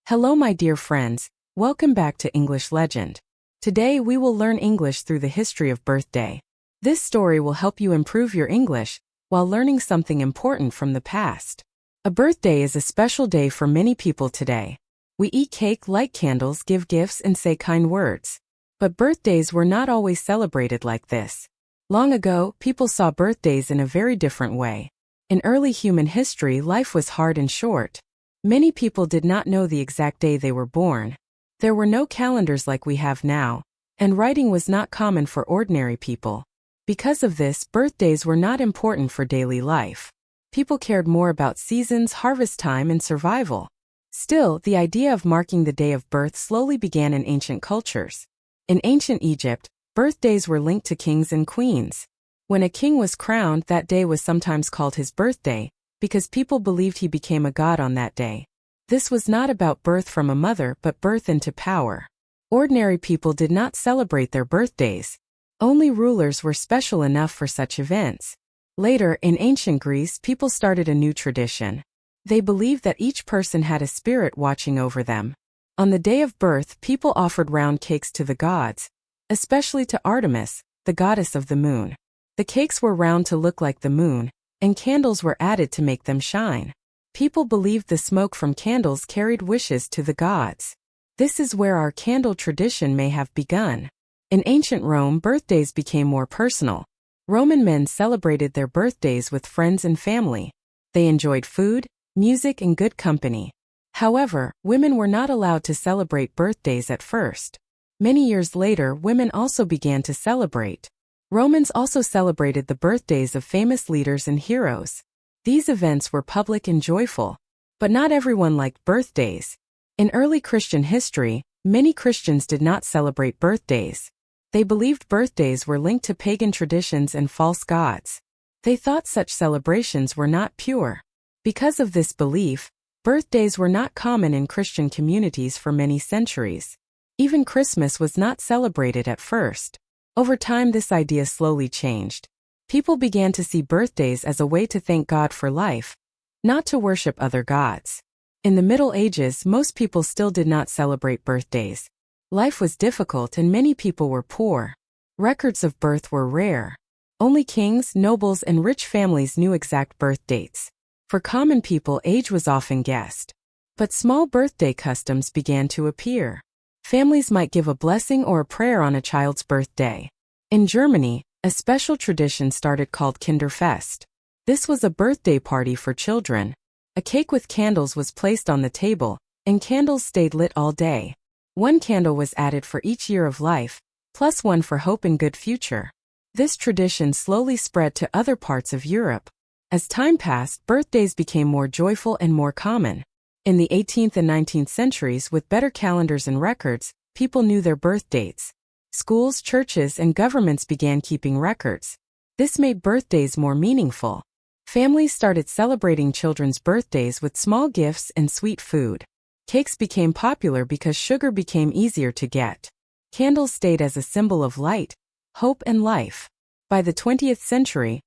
Hello my dear friends, welcome back to English Legend. Today we will learn English through the history of birthday. This story will help you improve your English while learning something important from the past. A birthday is a special day for many people today. We eat cake, light candles, give gifts and say kind words. But birthdays were not always celebrated like this. Long ago, people saw birthdays in a very different way. In early human history, life was hard and short. Many people did not know the exact day they were born. There were no calendars like we have now, and writing was not common for ordinary people. Because of this, birthdays were not important for daily life. People cared more about seasons, harvest time, and survival. Still, the idea of marking the day of birth slowly began in ancient cultures. In ancient Egypt, birthdays were linked to kings and queens. When a king was crowned, that day was sometimes called his birthday, because people believed he became a god on that day. This was not about birth from a mother but birth into power. Ordinary people did not celebrate their birthdays. Only rulers were special enough for such events. Later, in ancient Greece, people started a new tradition. They believed that each person had a spirit watching over them. On the day of birth, people offered round cakes to the gods, especially to Artemis, the goddess of the moon. The cakes were round to look like the moon, and candles were added to make them shine. People believed the smoke from candles carried wishes to the gods. This is where our candle tradition may have begun. In ancient Rome, birthdays became more personal. Roman men celebrated their birthdays with friends and family. They enjoyed food, music, and good company. However, women were not allowed to celebrate birthdays at first. Many years later, women also began to celebrate. Romans also celebrated the birthdays of famous leaders and heroes. These events were public and joyful. But not everyone liked birthdays. In early Christian history, many Christians did not celebrate birthdays. They believed birthdays were linked to pagan traditions and false gods. They thought such celebrations were not pure. Because of this belief, birthdays were not common in Christian communities for many centuries. Even Christmas was not celebrated at first. Over time, this idea slowly changed. People began to see birthdays as a way to thank God for life, not to worship other gods. In the Middle Ages, most people still did not celebrate birthdays. Life was difficult and many people were poor. Records of birth were rare. Only kings, nobles, and rich families knew exact birth dates. For common people, age was often guessed. But small birthday customs began to appear. Families might give a blessing or a prayer on a child's birthday. In Germany, a special tradition started called Kinderfest. This was a birthday party for children. A cake with candles was placed on the table, and candles stayed lit all day. One candle was added for each year of life, plus one for hope and good future. This tradition slowly spread to other parts of Europe. As time passed, birthdays became more joyful and more common. In the 18th and 19th centuries, with better calendars and records, people knew their birth dates. Schools, churches, and governments began keeping records. This made birthdays more meaningful. Families started celebrating children's birthdays with small gifts and sweet food. Cakes became popular because sugar became easier to get. Candles stayed as a symbol of light, hope, and life. By the 20th century,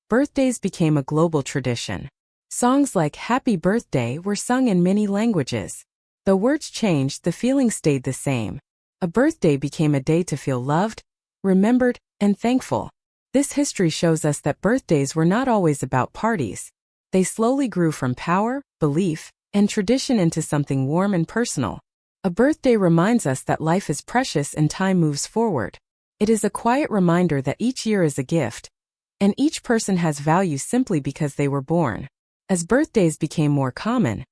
birthdays became a global tradition. Songs like Happy Birthday were sung in many languages. Though words changed, the feeling stayed the same. A birthday became a day to feel loved, remembered, and thankful. This history shows us that birthdays were not always about parties. They slowly grew from power, belief, and tradition into something warm and personal. A birthday reminds us that life is precious and time moves forward. It is a quiet reminder that each year is a gift, and each person has value simply because they were born. As birthdays became more common,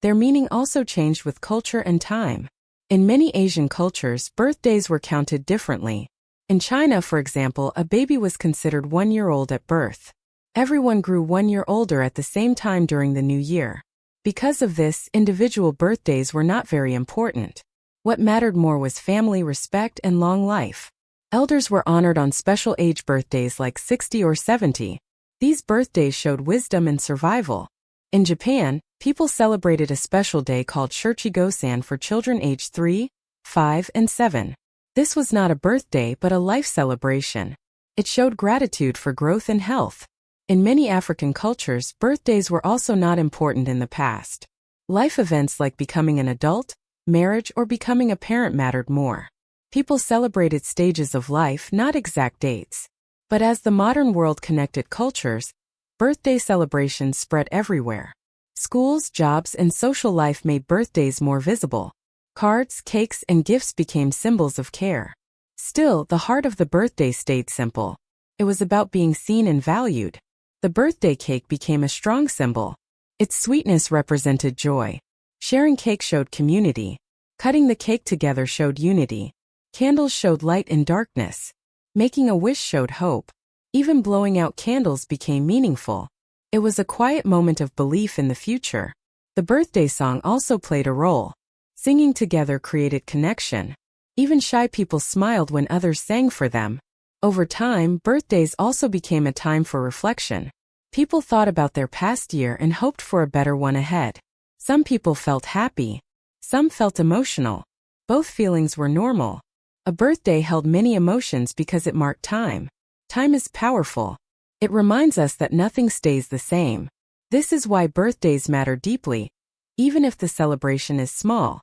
their meaning also changed with culture and time. In many Asian cultures, birthdays were counted differently. In China, for example, a baby was considered 1 year old at birth. Everyone grew 1 year older at the same time during the new year. Because of this, individual birthdays were not very important. What mattered more was family, respect, and long life. Elders were honored on special age birthdays like 60 or 70. These birthdays showed wisdom and survival. In Japan, people celebrated a special day called Shichigo-san for children aged 3, 5, and 7. This was not a birthday but a life celebration. It showed gratitude for growth and health. In many African cultures, birthdays were also not important in the past. Life events like becoming an adult, marriage, or becoming a parent mattered more. People celebrated stages of life, not exact dates. But as the modern world connected cultures, birthday celebrations spread everywhere. Schools, jobs, and social life made birthdays more visible. Cards, cakes, and gifts became symbols of care. Still, the heart of the birthday stayed simple. It was about being seen and valued. The birthday cake became a strong symbol. Its sweetness represented joy. Sharing cake showed community. Cutting the cake together showed unity. Candles showed light in darkness. Making a wish showed hope. Even blowing out candles became meaningful. It was a quiet moment of belief in the future. The birthday song also played a role. Singing together created connection. Even shy people smiled when others sang for them. Over time, birthdays also became a time for reflection. People thought about their past year and hoped for a better one ahead. Some people felt happy. Some felt emotional. Both feelings were normal. A birthday held many emotions because it marked time. Time is powerful. It reminds us that nothing stays the same. This is why birthdays matter deeply, even if the celebration is small.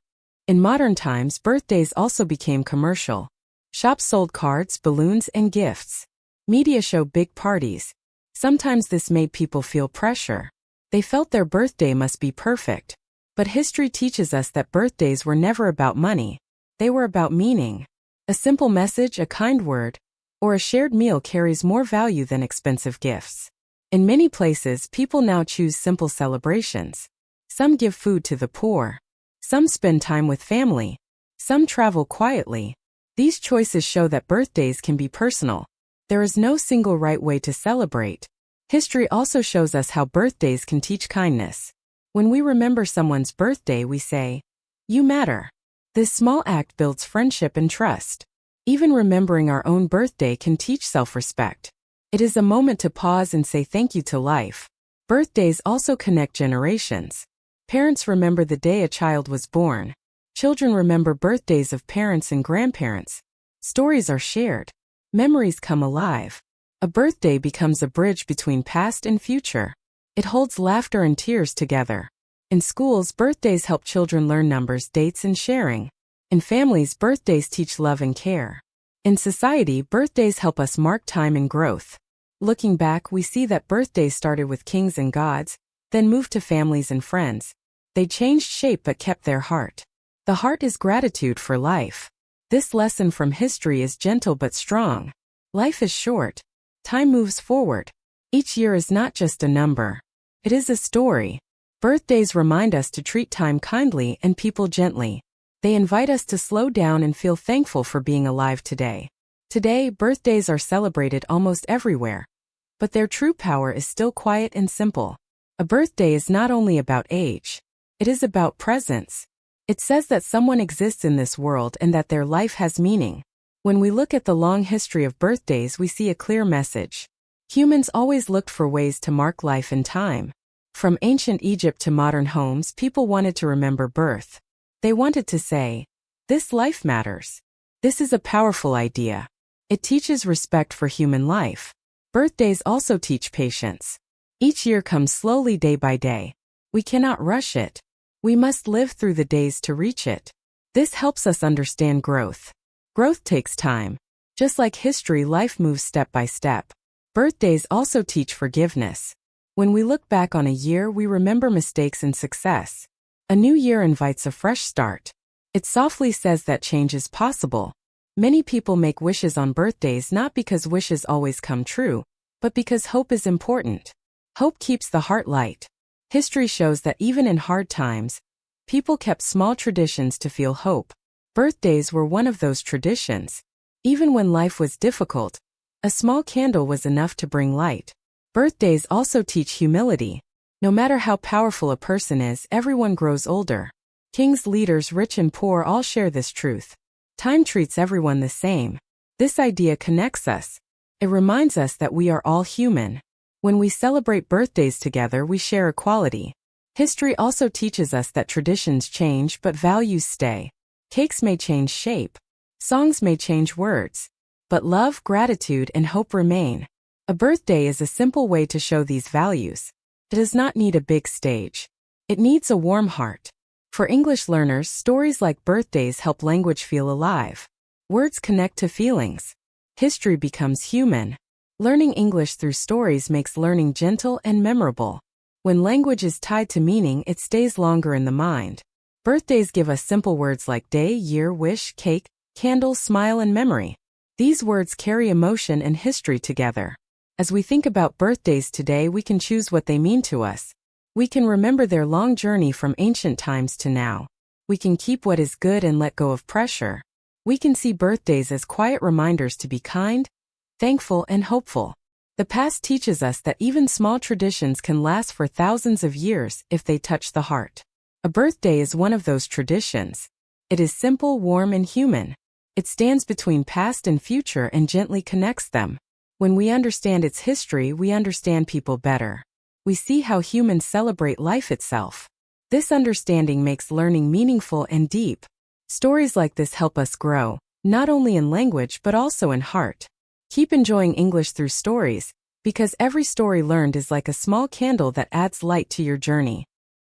In modern times, birthdays also became commercial. Shops sold cards, balloons, and gifts. Media showed big parties. Sometimes this made people feel pressure. They felt their birthday must be perfect. But history teaches us that birthdays were never about money. They were about meaning. A simple message, a kind word, or a shared meal carries more value than expensive gifts. In many places, people now choose simple celebrations. Some give food to the poor. Some spend time with family. Some travel quietly. These choices show that birthdays can be personal. There is no single right way to celebrate. History also shows us how birthdays can teach kindness. When we remember someone's birthday, we say, "You matter." This small act builds friendship and trust. Even remembering our own birthday can teach self-respect. It is a moment to pause and say thank you to life. Birthdays also connect generations. Parents remember the day a child was born. Children remember birthdays of parents and grandparents. Stories are shared. Memories come alive. A birthday becomes a bridge between past and future. It holds laughter and tears together. In schools, birthdays help children learn numbers, dates, and sharing. In families, birthdays teach love and care. In society, birthdays help us mark time and growth. Looking back, we see that birthdays started with kings and gods, then moved to families and friends. They changed shape but kept their heart. The heart is gratitude for life. This lesson from history is gentle but strong. Life is short. Time moves forward. Each year is not just a number. It is a story. Birthdays remind us to treat time kindly and people gently. They invite us to slow down and feel thankful for being alive today. Today, birthdays are celebrated almost everywhere. But their true power is still quiet and simple. A birthday is not only about age. It is about presence. It says that someone exists in this world and that their life has meaning. When we look at the long history of birthdays, we see a clear message. Humans always looked for ways to mark life and time. From ancient Egypt to modern homes, people wanted to remember birth. They wanted to say, "This life matters." This is a powerful idea. It teaches respect for human life. Birthdays also teach patience. Each year comes slowly day by day. We cannot rush it. We must live through the days to reach it. This helps us understand growth. Growth takes time. Just like history, life moves step by step. Birthdays also teach forgiveness. When we look back on a year, we remember mistakes and success. A new year invites a fresh start. It softly says that change is possible. Many people make wishes on birthdays not because wishes always come true, but because hope is important. Hope keeps the heart light. History shows that even in hard times, people kept small traditions to feel hope. Birthdays were one of those traditions. Even when life was difficult, a small candle was enough to bring light. Birthdays also teach humility. No matter how powerful a person is, everyone grows older. Kings, leaders, rich and poor all share this truth. Time treats everyone the same. This idea connects us. It reminds us that we are all human. When we celebrate birthdays together, we share equality. History also teaches us that traditions change but values stay. Cakes may change shape. Songs may change words. But love, gratitude, and hope remain. A birthday is a simple way to show these values. It does not need a big stage. It needs a warm heart. For English learners, stories like birthdays help language feel alive. Words connect to feelings. History becomes human. Learning English through stories makes learning gentle and memorable. When language is tied to meaning, it stays longer in the mind. Birthdays give us simple words like day, year, wish, cake, candle, smile, and memory. These words carry emotion and history together. As we think about birthdays today, we can choose what they mean to us. We can remember their long journey from ancient times to now. We can keep what is good and let go of pressure. We can see birthdays as quiet reminders to be kind, thankful, and hopeful. The past teaches us that even small traditions can last for thousands of years if they touch the heart. A birthday is one of those traditions. It is simple, warm, and human. It stands between past and future and gently connects them. When we understand its history, we understand people better. We see how humans celebrate life itself. This understanding makes learning meaningful and deep. Stories like this help us grow, not only in language but also in heart. Keep enjoying English through stories, because every story learned is like a small candle that adds light to your journey.